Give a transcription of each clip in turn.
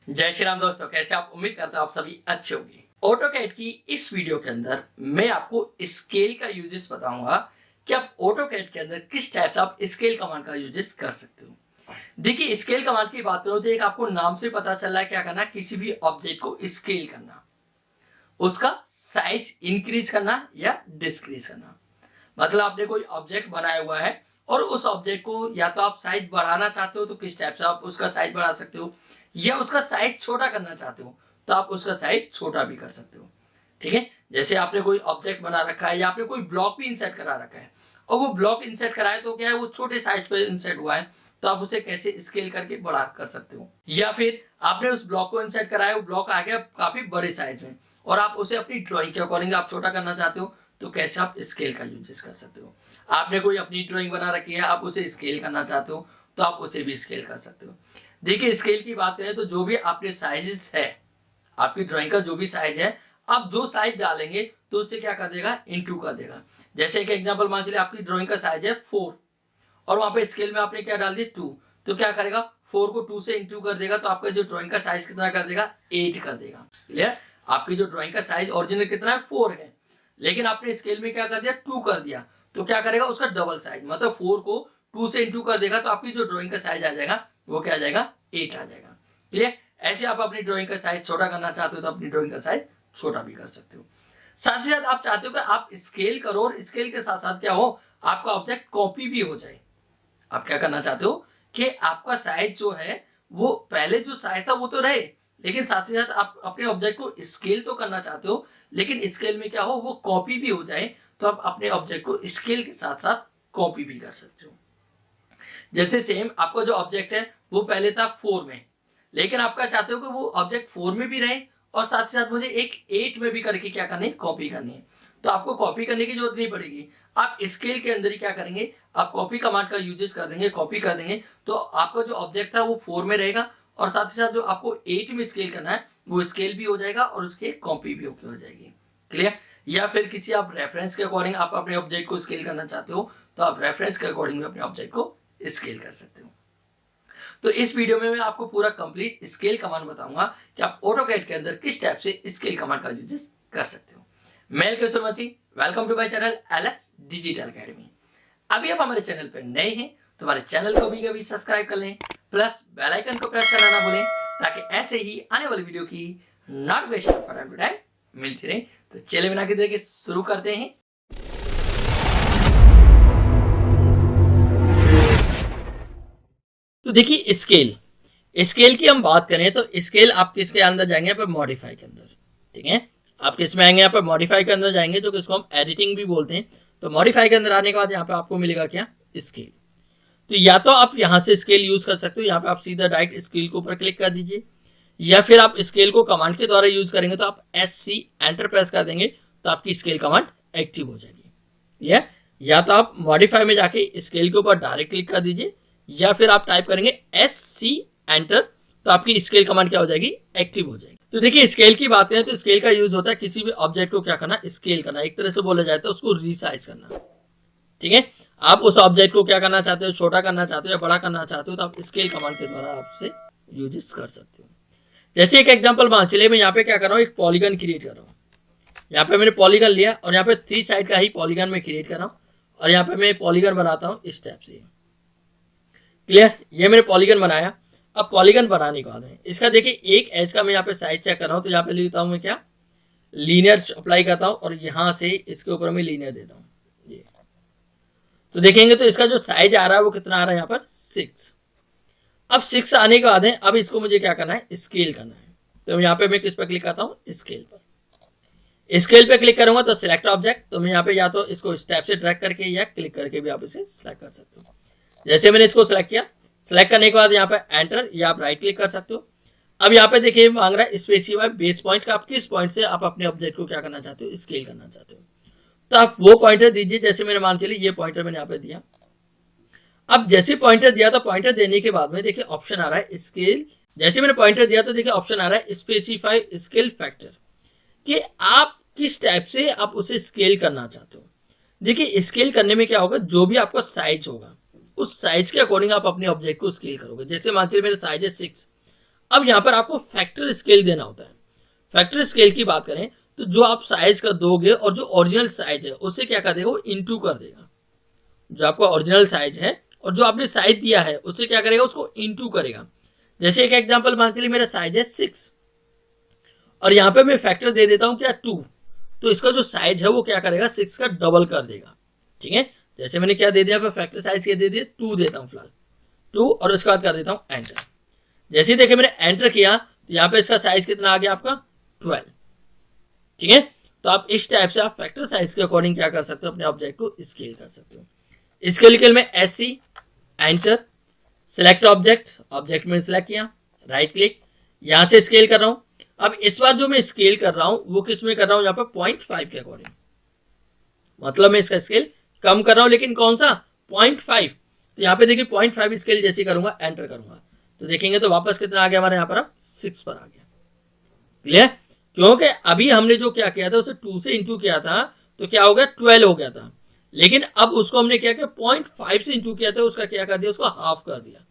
जय श्री राम दोस्तों, कैसे आप? उम्मीद करता हूं आप सभी अच्छे होंगे। ऑटोकैड की इस वीडियो के अंदर मैं आपको स्केल का यूजेस बताऊंगा कि आप ऑटोकैड के अंदर किस टाइप से आप स्केल कमांड का यूजेस कर सकते हो। देखिए, स्केल कमांड की बात करो तो एक आपको नाम से पता चल रहा है क्या करना, किसी भी ऑब्जेक्ट को स्केल करना, उसका साइज इंक्रीज करना या डिक्रीज करना। मतलब आपने कोई ऑब्जेक्ट बनाया हुआ है और उस ऑब्जेक्ट को या तो आप साइज बढ़ाना चाहते हो तो किस टाइप से आप उसका साइज बढ़ा सकते हो, या उसका साइज छोटा करना चाहते हो तो आप उसका साइज छोटा भी कर सकते हो। ठीक है, जैसे आपने कोई ऑब्जेक्ट बना रखा है या आपने कोई ब्लॉक भी इंसर्ट करा रखा है और वो ब्लॉक इंसर्ट करा है तो क्या है, वो छोटे साइज पे इंसर्ट हुआ है, तो आप उसे कैसे स्केल करके बड़ा कर सकते हो। या फिर आपने उस ब्लॉक को इंसर्ट करा है, वो ब्लॉक आ गया काफी बड़े साइज में और आप उसे अपनी ड्राइंग के अकॉर्डिंग आप छोटा करना चाहते हो, तो कैसे आप स्केल का यूजेस कर सकते हो। आपने कोई अपनी ड्राइंग बना रखी है, आप उसे स्केल करना चाहते हो तो आप उसे भी स्केल कर सकते हो। देखिए, स्केल की बात करें तो जो भी आपके साइजेस है, आपकी ड्राइंग का जो भी साइज है, आप जो साइज डालेंगे तो उससे क्या कर देगा, इनटू कर देगा। जैसे एक एग्जांपल मान चलिए, आपकी ड्राइंग का साइज है 4 और वहां पे स्केल में आपने क्या डाल दिया 2, तो क्या करेगा, 4 को 2 से इंटू कर देगा तो आपका जो ड्राइंग का साइज कितना कर देगा, 8 कर देगा। क्लियर? आपकी जो ड्राइंग का साइज ओरिजिनल कितना है, 4 है, लेकिन आपने स्केल में क्या कर दिया, 2 कर दिया, तो क्या करेगा, उसका डबल साइज, मतलब 4 को 2 से इंटू कर देगा तो आपकी जो ड्राइंग का साइज आ जाएगा वो क्या आ जाएगा, 8 आ जाएगा। क्लियर? ऐसे आप अपनी ड्राइंग का साइज छोटा करना चाहते हो तो अपनी ड्राइंग का साइज छोटा भी कर सकते हो। साथ ही साथ आप चाहते हो कि आप स्केल करो और स्केल के साथ साथ क्या हो, आपका ऑब्जेक्ट कॉपी भी हो जाए। आप क्या करना चाहते हो कि आपका साइज जो है वो पहले जो साइज था वो तो रहे, लेकिन साथ ही साथ आप अपने ऑब्जेक्ट को स्केल तो करना चाहते हो, लेकिन स्केल में क्या हो, वो कॉपी भी हो जाए, तो आप अपने ऑब्जेक्ट को स्केल के साथ साथ कॉपी भी कर सकते हो। जैसे सेम आपका जो ऑब्जेक्ट है वो पहले था 4 में, लेकिन आपका चाहते हो कि वो ऑब्जेक्ट 4 में भी रहे और साथ ही साथ मुझे एक 8 में भी करके क्या करनी है, कॉपी करनी है। तो आपको कॉपी करने की जरूरत नहीं पड़ेगी, आप स्केल के अंदर ही क्या करेंगे, आप कॉपी कमांड का यूजेस कर देंगे, कॉपी कर देंगे, तो आपका जो ऑब्जेक्ट था वो 4 में रहेगा और साथ ही साथ जो आपको 8 में स्केल करना है वो स्केल भी हो जाएगा और उसकी कॉपी भी हो जाएगी। क्लियर? या फिर किसी आप रेफरेंस के अकॉर्डिंग आप अपने ऑब्जेक्ट को स्केल करना चाहते हो तो आप रेफरेंस के अकॉर्डिंग भी अपने ऑब्जेक्ट को स्केल कर सकते हो। तो इस वीडियो में मैं आपको पूरा कंप्लीट स्केल कमांड बताऊंगा कि आप ऑटोकैड के अंदर किस टाइप से स्केल कमांड का यूजेस कर सकते हो। मैं Kishore Masih, welcome to my channel LS digital academy. अभी आप हमारे चैनल पर नए हैं तो हमारे चैनल को भी कभी सब्सक्राइब कर लें, प्लस बेल आइकन को प्रेस करना ना भूलें, ताकि ऐसे ही आने वाली वीडियो की नोटिफिकेशन आपको टाइम टू टाइम मिलती रहे। तो चलिए बिना किसी देर के शुरू करते हैं। तो देखिए, स्केल की हम बात करें तो स्केल आप किसके अंदर जाएंगे, यहाँ पे मॉडिफाई के अंदर। ठीक है, आप किसमें आएंगे, यहाँ पे मॉडिफाई के अंदर जाएंगे, जो किसको हम एडिटिंग भी बोलते हैं। तो मॉडिफाई के अंदर आने के बाद यहाँ पे आपको मिलेगा क्या, स्केल। तो या तो आप यहाँ से स्केल यूज कर सकते हो, यहाँ पे आप सीधा डायरेक्ट स्केल के ऊपर क्लिक कर दीजिए, या फिर आप स्केल को कमांड के द्वारा यूज करेंगे तो आप SC एंटर प्रेस कर देंगे तो आपकी स्केल कमांड एक्टिव हो जाएगी। या तो आप मॉडिफाई में जाके स्केल के ऊपर डायरेक्ट क्लिक कर दीजिए, या फिर आप टाइप करेंगे SC एंटर तो आपकी स्केल कमांड क्या हो जाएगी, एक्टिव हो जाएगी। तो देखिए, स्केल की बात करें तो स्केल का यूज होता है किसी भी ऑब्जेक्ट को क्या करना, स्केल करना, एक तरह से बोला जाए तो उसको रिसाइज करना। ठीक है, आप उस ऑब्जेक्ट को क्या करना चाहते हो, छोटा करना चाहते हो या बड़ा करना चाहते हो, तो आप स्केल कमांड के द्वारा आपसे यूजेस कर सकते हो। जैसे एक एग्जांपल मान चलिए, मैं यहाँ पे क्या कर रहा हूँ, एक पॉलीगन क्रिएट कर रहा हूँ। यहाँ पे मैंने पॉलीगन लिया और यहाँ पे 3 साइड का ही पॉलीगन में क्रिएट कर रहा हूँ और यहाँ पे मैं पॉलीगन बनाता हूँ इस टाइप से। क्लियर? ये मैंने पॉलीगन बनाया। अब पॉलीगन बनाने के बाद इसका देखिए एक एज का मैं यहाँ पे साइज चेक कर रहा हूँ, तो यहाँ पे लेता हूँ मैं क्या, लीनियर अप्लाई करता हूँ और यहाँ से इसके ऊपर मैं लीनियर देता हूँ। ये तो देखेंगे तो इसका जो साइज आ रहा है वो कितना आ रहा है, यहाँ पर 6। अब 6 आने के बाद अब इसको मुझे क्या करना है, स्केल करना है। तो यहाँ पे मैं किस पर क्लिक करता हूँ, स्केल पर। स्केल पे क्लिक करूंगा तो सिलेक्ट ऑब्जेक्ट, तो मैं यहाँ पे या तो इसको स्टेप से ड्रैग करके या क्लिक करके भी आप इसे सिलेक्ट कर सकते हो। जैसे मैंने इसको सिलेक्ट किया, सिलेक्ट करने के बाद यहाँ पे एंटर या आप राइट क्लिक कर सकते हो। अब यहाँ पे देखिए मांग रहा है स्पेसिफाई बेस पॉइंट का, आप किस पॉइंट से आप अपने ऑब्जेक्ट को क्या करना चाहते हो, स्केल करना चाहते हो। तो आप वो पॉइंटर दीजिए, जैसे मैंने मान चलिए ये पॉइंटर मैंने यहाँ पे दिया। अब जैसे पॉइंटर दिया तो पॉइंटर देने के बाद में देखिए ऑप्शन आ रहा है स्केल। जैसे मैंने पॉइंटर दिया तो देखिए ऑप्शन आ रहा है स्पेसिफाई स्केल फैक्टर, कि आप किस टाइप से आप उसे स्केल करना चाहते हो। देखिए, स्केल करने में क्या होगा, जो भी आपका साइज होगा उस साइज के अकॉर्डिंग आप अपने ऑब्जेक्ट को स्केल करोगे। जैसे मान चलिए मेरा साइज है 6, अब यहाँ पर आपको फैक्टर स्केल देना होता है। फैक्टर स्केल की बात करें तो जो आप साइज का दोगे और जो ओरिजिनल साइज है उससे क्या कर देगा, वो इंटू कर देगा। जो आपका ओरिजिनल साइज है और जो आपने साइज दिया है उससे क्या करेगा, उसको इंटू करेगा। जैसे एक एग्जांपल मान के लिए मेरा साइज है 6 और यहाँ पे मैं फैक्टर दे देता हूं क्या 2, तो इसका जो साइज है वो क्या करेगा 6 का डबल कर देगा। ठीक है, जैसे मैंने क्या दे दिया, फैक्टर साइज क्या दे दिया 2 देता हूं फिलहाल 2 और उसके बाद कर देता हूं एंटर। जैसे ही देखिए मैंने एंटर किया तो यहाँ पे इसका साइज कितना आ गया आपका 12। ठीक है, तो आप इस टाइप से आप फैक्टर साइज के अकॉर्डिंग क्या कर सकते हो, अपने ऑब्जेक्ट को स्केल कर सकते हो। स्केल के लिए मैं SC enter, select object, object में सिलेक्ट किया, राइट क्लिक, यहां से स्केल कर रहा हूं। अब इस बार जो मैं स्केल कर रहा हूं वो किस में कर रहा हूं, यहाँ पे 0.5 के अकॉर्डिंग, मतलब मैं इसका स्केल कम कर रहा हूं, लेकिन कौन सा 0.5। तो यहाँ पे देखिए 0.5 स्केल जैसे करूंगा एंटर करूंगा तो देखेंगे तो वापस कितना आ गया हमारे यहाँ पर, अब 6 पर आ गया। क्लियर, क्योंकि अभी हमने जो क्या किया था उसे 2 से इंटू किया था तो क्या हो गया 12 हो गया था, लेकिन अब उसको हमने क्या किया 0.5 से इंटू किया था, उसका क्या कर दिया, उसको हाफ कर दिया।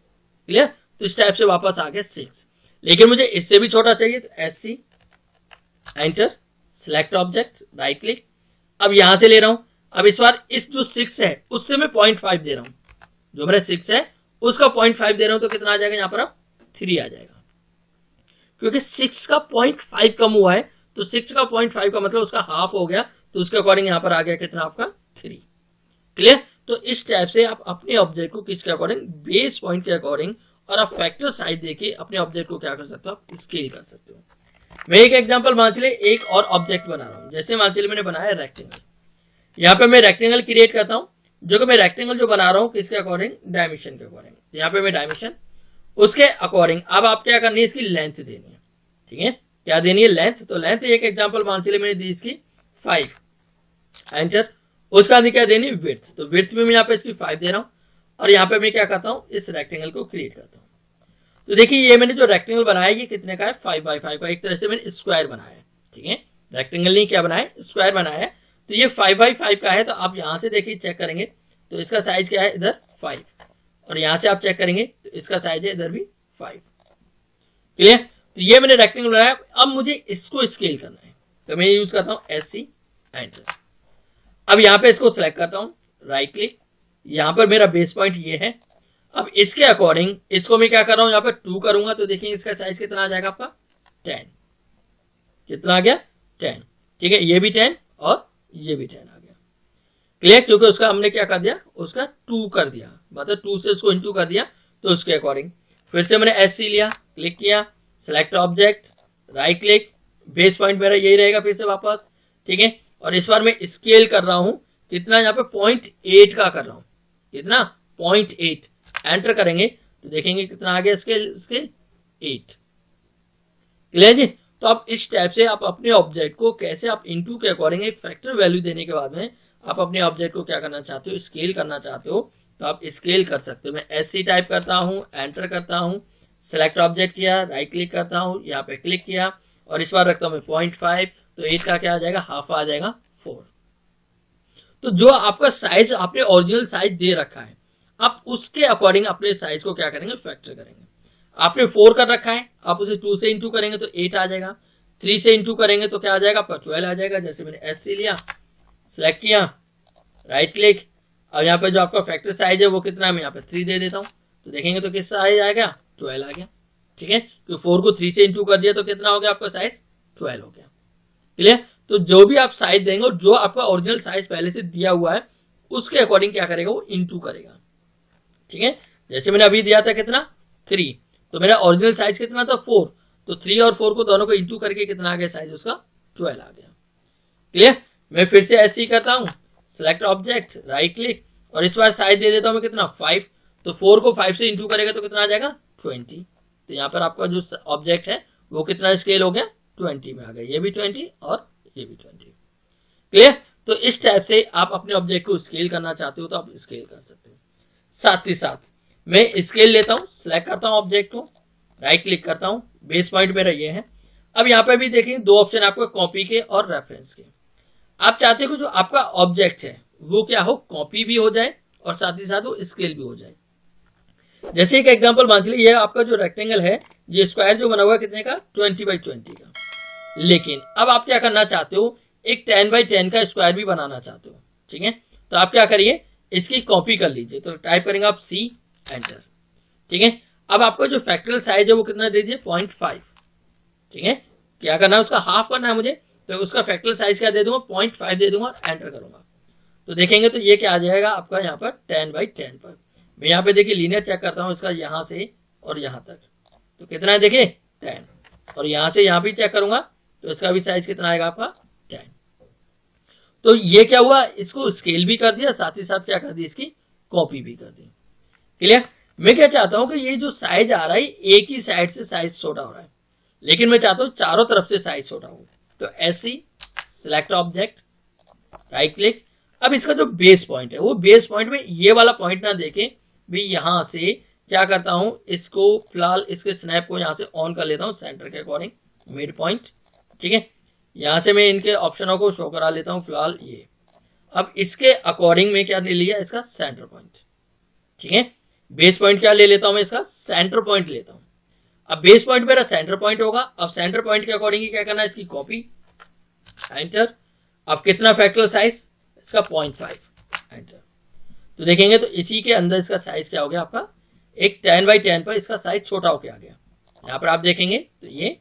क्लियर, तो इस टाइप से वापस आ गया 6। लेकिन मुझे इससे भी छोटा चाहिए तो SC enter, select object, right click, अब यहां से ले रहा हूं। अब इस बार इस जो 6 है उससे मैं 0.5 दे रहा हूं, जो मेरा 6 है उसका 0.5 दे रहा हूं तो कितना आ जाएगा, यहां पर अब 3 आ जाएगा, क्योंकि 6 का 0.5 कम हुआ है तो 6 का 0.5 का मतलब उसका हाफ हो गया, तो उसके अकॉर्डिंग यहां पर आ गया कितना आपका 3। क्लियर, तो इस टाइप से आप अपने ऑब्जेक्ट को किसके अकॉर्डिंग, बेस पॉइंट के अकॉर्डिंग और आप फैक्टर साइज देके अपने ऑब्जेक्ट को क्या कर सकते हो, आप स्केल कर सकते हो। मैं एक एग्जांपल मान चलिए एक और ऑब्जेक्ट बना रहा हूं, जैसे मान चलिए मैंने बनाया रेक्टेंगल। यहाँ पे मैं रेक्टेंगल क्रिएट करता हूं, जो कि मैं रेक्टेंगल जो बना रहा हूं किसके अकॉर्डिंग, डायमेंशन के अकॉर्डिंग। यहाँ पे मैं डायमेंशन उसके अकॉर्डिंग अब आप क्या करनी है, इसकी लेंथ देनी है। ठीक है, क्या देनी है, लेंथ। तो लेंथ एक एग्जांपल मान चलिए मैंने दी इसकी 5 एंटर, उसका क्या देनी है विड्थ, तो विड्थ में मैं यहाँ पे इसकी 5 दे रहा हूँ और यहाँ पे मैं क्या करता हूँ, इस रेक्टेंगल को क्रिएट करता हूँ। तो देखिए ये मैंने जो रेक्टेंगल बनाया ये कितने का है, 5x5 का, एक तरह से मैंने स्क्वायर बनाया है। ठीक है, रेक्टेंगल नहीं क्या बनाया, स्क्वायर बनाया है। तो ये 5x5 का है, तो आप यहां से देखिए चेक करेंगे तो इसका साइज क्या है इधर 5 और यहां से आप चेक करेंगे तो इसका साइज है इधर भी 5। क्लियर, तो ये मैंने रेक्टेंगल बनाया। अब मुझे इसको स्केल करना है तो मैं यूज करता हूं SC एंटर। अब यहाँ पे इसको सिलेक्ट करता हूं, राइट क्लिक, यहाँ पर मेरा बेस पॉइंट ये है। अब इसके अकॉर्डिंग इसको मैं क्या कर रहा हूं, यहाँ पे 2 करूंगा तो देखिए इसका साइज कितना आ जाएगा आपका 10। कितना आ गया 10। ठीक है, ये भी 10 और ये भी 10 आ गया। क्लियर, क्योंकि उसका हमने क्या कर दिया, उसका 2 कर दिया, मतलब 2 से उसको इंटू कर दिया। तो उसके अकॉर्डिंग फिर से मैंने SC लिया, क्लिक किया, select object, right click, base point मेरा यही रहेगा फिर से वापस। ठीक है, और इस बार मैं स्केल कर रहा हूं कितना, यहाँ पे 0.8 का कर रहा हूं, कितना 0.8 एंटर करेंगे तो देखेंगे कितना आ गया स्केल, स्केल 8। क्लियर जी, तो आप इस टाइप से आप अपने ऑब्जेक्ट को कैसे आप इनटू के अकॉर्डिंग एक फैक्टर वैल्यू देने के बाद में आप अपने ऑब्जेक्ट को क्या करना चाहते हो, स्केल करना चाहते हो तो आप स्केल कर सकते हो। मैं SC टाइप करता हूं, एंटर करता हूं, सिलेक्ट ऑब्जेक्ट किया, राइट क्लिक करता हूं, यहाँ पे क्लिक किया और इस बार रखता हूं मैं 0.5, तो 8 का क्या आ जाएगा, हाफ आ जाएगा 4। तो जो आपका साइज आपने ओरिजिनल साइज दे रखा है आप उसके अकॉर्डिंग अपने साइज को क्या करेंगे, फैक्टर करेंगे। आपने 4 कर रखा है, आप उसे 2 से इंटू करेंगे तो 8 आ जाएगा, 3 से इंटू करेंगे तो क्या आ जाएगा आपका 12 आ जाएगा। जैसे मैंने SC लिया, सिलेक्ट किया, राइट क्लिक, और यहाँ पे जो आपका फैक्टर साइज है वो कितना है, मैं यहाँ पे 3 दे देता हूँ तो देखेंगे तो किस साइज आ गया, 12 आ गया। ठीक है, तो 4 को 3 से इंटू कर दिया तो कितना हो गया आपका साइज, 12 हो गया। क्लियर, तो जो भी आप साइज देंगे और जो आपका ओरिजिनल साइज पहले से दिया हुआ है उसके अकॉर्डिंग क्या करेगा, वो इंटू करेगा। ठीक है, जैसे मैंने अभी दिया था कितना 3, तो मेरा ओरिजिनल साइज कितना था 4, तो 3 और 4 को दोनों को इंटू करके कितना आ गया साइज उसका 12 आ गया। क्लियर, मैं फिर से ऐसे ही करता हूं, सिलेक्ट ऑब्जेक्ट, राइट क्लिक, और इस बार साइज दे देता हूं मैं कितना 5, तो 4 को 5 से इंटू करेगा तो कितना आ जाएगा 20। तो यहाँ पर आपका जो ऑब्जेक्ट है वो कितना स्केल हो गया 20 में आ गया, ये भी 20 और ये भी 20। क्लियर, तो इस टाइप से आप अपने ऑब्जेक्ट को स्केल करना चाहते हो तो आप स्केल कर सकते हो। साथ ही साथ मैं स्केल लेता हूं, सिलेक्ट करता हूं ऑब्जेक्ट को, राइट क्लिक करता हूं, बेस पॉइंट मेरा ये है। अब यहाँ पे भी देखेंगे 2 ऑप्शन आपको कॉपी के और रेफरेंस के। आप चाहते हो जो आपका ऑब्जेक्ट है वो क्या हो, कॉपी भी हो जाए और साथ ही साथ वो स्केल भी हो जाए। जैसे एक एग्जांपल मान लीजिए ये आपका जो रेक्टेंगल है ये स्क्वायर जो बना हुआ है कितने का, 20x20 का। लेकिन अब आप क्या करना चाहते हो, एक 10x10 का स्क्वायर भी बनाना चाहते हो, ठीक है। तो आप क्या करिए, इसकी कॉपी कर लीजिए। तो टाइप करेंगे आप C एंटर, ठीक है। अब आपको जो फैक्टोरियल साइज है वो कितना दे दिए, 0.5, ठीक है। क्या करना है, उसका हाफ करना है मुझे, तो उसका फैक्टोरियल साइज क्या दे दूंगा, 0.5 दे दूंगा, एंटर करूंगा। तो देखेंगे तो ये क्या आ जाएगा आपका यहाँ पर 10x10 पर। मैं यहाँ पे देखिए लीनियर चेक करता हूँ इसका, यहाँ से और यहाँ तक, तो कितना है देखिए 10, और यहाँ से यहाँ भी चेक करूंगा तो इसका भी साइज कितना आएगा आपका 10। तो ये क्या हुआ, इसको स्केल भी कर दिया, साथ ही साथ क्या कर दिया, इसकी कॉपी भी कर दी। क्लियर। मैं क्या चाहता हूं कि ये जो साइज आ रहा है एक ही साइड से साइज छोटा हो रहा है, लेकिन मैं चाहता हूं चारों तरफ से साइज छोटा हो। तो ऐसी सिलेक्ट ऑब्जेक्ट, राइट क्लिक। अब इसका जो बेस पॉइंट है वो बेस पॉइंट में ये वाला पॉइंट ना देके भी यहां से क्या करता हूं, इसको फिलहाल इसके स्नैप को यहां से ऑन कर लेता हूं सेंटर के अकॉर्डिंग, मिड पॉइंट, ठीक है। यहां से मैं इनके ऑप्शनों को शो करा लेता हूं फिलहाल ये। अब इसके अकॉर्डिंग में क्या ले लिया, इसका सेंटर पॉइंट, ठीक है। बेस पॉइंट क्या ले लेता हूं मैं, इसका सेंटर पॉइंट लेता हूं। अब बेस पॉइंट मेरा सेंटर पॉइंट होगा, अब सेंटर पॉइंट के अकॉर्डिंग क्या करना है, इसकी कॉपी, एंटर। अब कितना फैक्टोरियल साइज, इसका 0.5, एंटर। तो देखेंगे तो इसी के अंदर इसका साइज क्या हो गया आपका, एक 10x10 पर इसका साइज छोटा होकर आ गया। यहाँ पर आप देखेंगे तो ये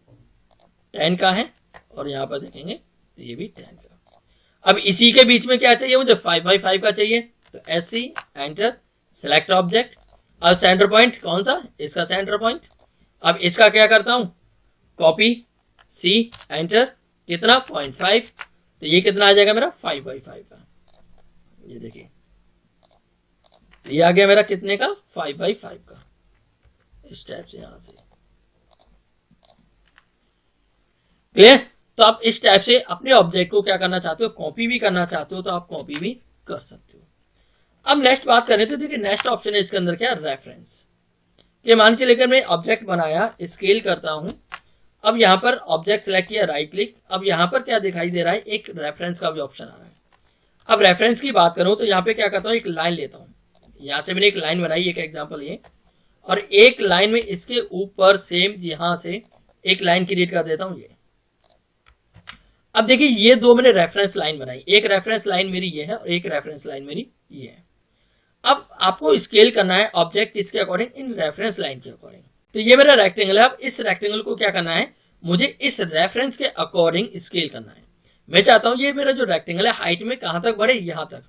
10 का है, और यहाँ पर देखेंगे तो ये भी 10 का। अब इसी के बीच में क्या चाहिए मुझे, 5x5 का चाहिए। तो SC एंटर, सेलेक्ट ऑब्जेक्ट। अब सेंटर पॉइंट कौन सा, इसका सेंटर पॉइंट। अब इसका क्या करता हूं, कॉपी, C एंटर, कितना 0.5, तो ये कितना आ जाएगा मेरा 5x5 का। ये देखिए ये आ गया मेरा कितने का, 5x5 का। इस टाइप से यहां से क्लियर। तो आप इस टाइप से अपने ऑब्जेक्ट को क्या करना चाहते हो, कॉपी भी करना चाहते हो तो आप कॉपी भी कर सकते हो। अब नेक्स्ट बात करें तो देखिए नेक्स्ट ऑप्शन है इसके अंदर क्या, रेफरेंस। कि मान के लेकर मैं ऑब्जेक्ट बनाया, स्केल करता हूं। अब यहां पर ऑब्जेक्ट सेलेक्ट किया, राइट क्लिक। अब यहां पर क्या दिखाई दे रहा है, एक रेफरेंस का भी ऑप्शन आ रहा है। अब रेफरेंस की बात करूं तो यहाँ पे क्या करता हूं, एक लाइन लेता हूं। यहां से मैंने एक लाइन बनाई, एक एग्जांपल ये, और एक लाइन में इसके ऊपर सेम यहां से एक लाइन क्रिएट कर देता हूं ये। अब देखिए ये दो मैंने रेफरेंस लाइन बनाई, एक रेफरेंस लाइन मेरी ये है और एक रेफरेंस लाइन मेरी ये है। अब आपको स्केल करना है ऑब्जेक्ट इसके अकॉर्डिंग, इन रेफरेंस लाइन के अकॉर्डिंग। तो ये मेरा रेक्टेंगल है, अब इस रेक्टेंगल को क्या करना है, मुझे इस रेफरेंस के अकॉर्डिंग स्केल करना है। मैं चाहता हूं ये मेरा जो रेक्टेंगल है हाइट में कहां तक बढ़े, यहां तक।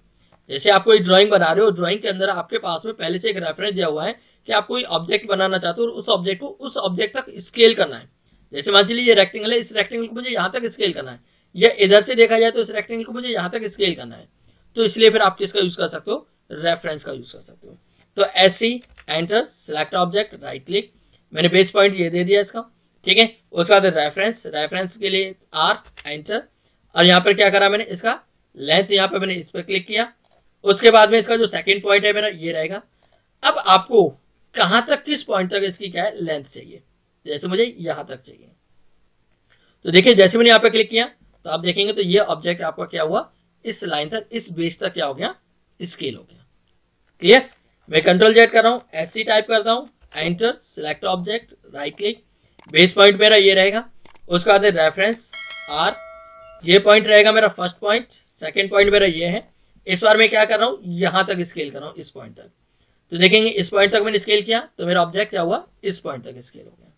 जैसे आप कोई ड्राइंग बना रहे हो, ड्राइंग के अंदर आपके पास में पहले से एक रेफरेंस दिया हुआ है कि आप कोई ऑब्जेक्ट बनाना चाहते हो और उस ऑब्जेक्ट को उस ऑब्जेक्ट तक स्केल करना है। जैसे मान लीजिए ये रेक्टेंगल है, इस रेक्टेंगल को मुझे यहां तक स्केल करना है, या इधर से देखा जाए तो इस रेक्टेंगल को मुझे यहां तक स्केल करना है। तो इसलिए फिर आप किसका यूज कर सकते हो, रेफरेंस का यूज कर सकते हो। तो SC enter, select object, right click. मैंने बेस पॉइंट ये दे दिया इसका, ठीक है। उसके बाद रेफरेंस, रेफरेंस के लिए R एंटर, और यहाँ पर क्या करा मैंने, इसका लेंथ यहाँ पे मैंने इस पर क्लिक किया। उसके बाद में इसका जो सेकंड पॉइंट है मेरा ये रहेगा। अब आपको कहां तक, किस पॉइंट तक इसकी क्या है लेंथ चाहिए, जैसे मुझे यहां तक चाहिए। तो देखिए जैसे मैंने यहाँ पे क्लिक किया तो आप देखेंगे तो ये ऑब्जेक्ट आपका क्या हुआ, इस लाइन तक, इस बेस तक क्या हो गया, स्केल हो गया। क्लियर। मैं कंट्रोल Z कर रहा हूं, SC टाइप करता हूं, enter, select object, right click. Base point मेरा ये रहेगा। उसके बाद रेफरेंस R, ये पॉइंट रहेगा मेरा फर्स्ट पॉइंट, सेकंड पॉइंट मेरा ये है। इस बार मैं क्या कर रहा हूं, यहां तक स्केल कर रहा हूं, इस पॉइंट तक। तो देखेंगे इस पॉइंट तक मैंने स्केल किया तो मेरा ऑब्जेक्ट क्या हुआ, इस पॉइंट तक स्केल हो गया।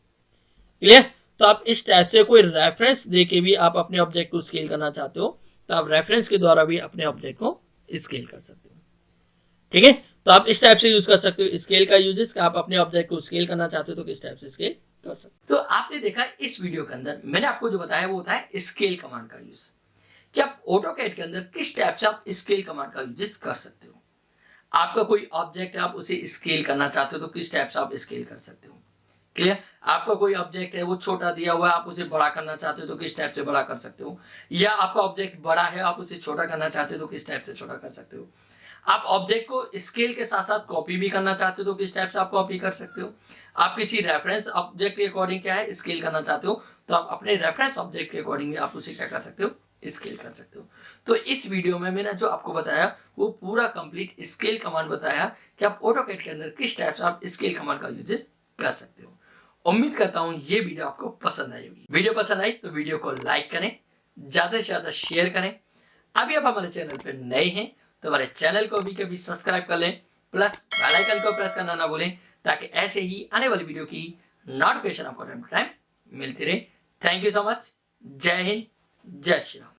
क्लियर। तो आप इस टाइप से कोई रेफरेंस देके भी आप अपने ऑब्जेक्ट को स्केल करना चाहते हो तो आप रेफरेंस के द्वारा भी अपने ऑब्जेक्ट को स्केल कर सकते हो। ठीक है। तो आप इस टाइप से यूज कर सकते हो स्केल का यूजेस, आप अपने ऑब्जेक्ट को स्केल करना चाहते हो तो किस टाइप से स्केल कर सकते हो। तो आपने देखा इस वीडियो के अंदर मैंने आपको जो बताया वो होता है स्केल कमांड का यूज, कि आप ऑटोकैड के अंदर किस टाइप से आप स्केल कमांड का यूज कर सकते हो। आपका कोई ऑब्जेक्ट है, आप उसे स्केल करना चाहते हो तो किस टाइप से आप स्केल कर सकते हो। क्लियर। आपका कोई ऑब्जेक्ट है वो छोटा दिया हुआ है, आप उसे बड़ा करना चाहते हो तो किस टाइप से बड़ा कर सकते हो। या आपका ऑब्जेक्ट बड़ा है, आप उसे छोटा करना चाहते हो तो किस टाइप से छोटा कर सकते हो। आप ऑब्जेक्ट को स्केल के साथ साथ कॉपी भी करना चाहते हो तो किस टाइप से आप कॉपी कर सकते हो। आप किसी रेफरेंस ऑब्जेक्ट के अकॉर्डिंग क्या है स्केल करना चाहते हो तो आप अपने रेफरेंस ऑब्जेक्ट के अकॉर्डिंग भी आप उसे क्या कर सकते हो, स्केल कर सकते हो। तो इस वीडियो में मैंने जो आपको बताया वो पूरा कंप्लीट स्केल कमांड बताया कि आप ऑटोकैड के अंदर किस टाइप से आप स्केल कमांड का यूजेस कर सकते हो। उम्मीद करता हूँ ये वीडियो आपको पसंद आई होगी। वीडियो पसंद आई तो वीडियो को लाइक करें, ज़्यादा से ज़्यादा शेयर करें। अभी आप हमारे चैनल पर नए हैं तो हमारे चैनल को भी कभी सब्सक्राइब कर लें, प्लस बेल आइकन को प्रेस करना ना भूलें, ताकि ऐसे ही आने वाली वीडियो की नोटिफिकेशन आपको टाइम टू टाइम मिलती रहे। Thank you so much. जय हिंद, जय श्री राम।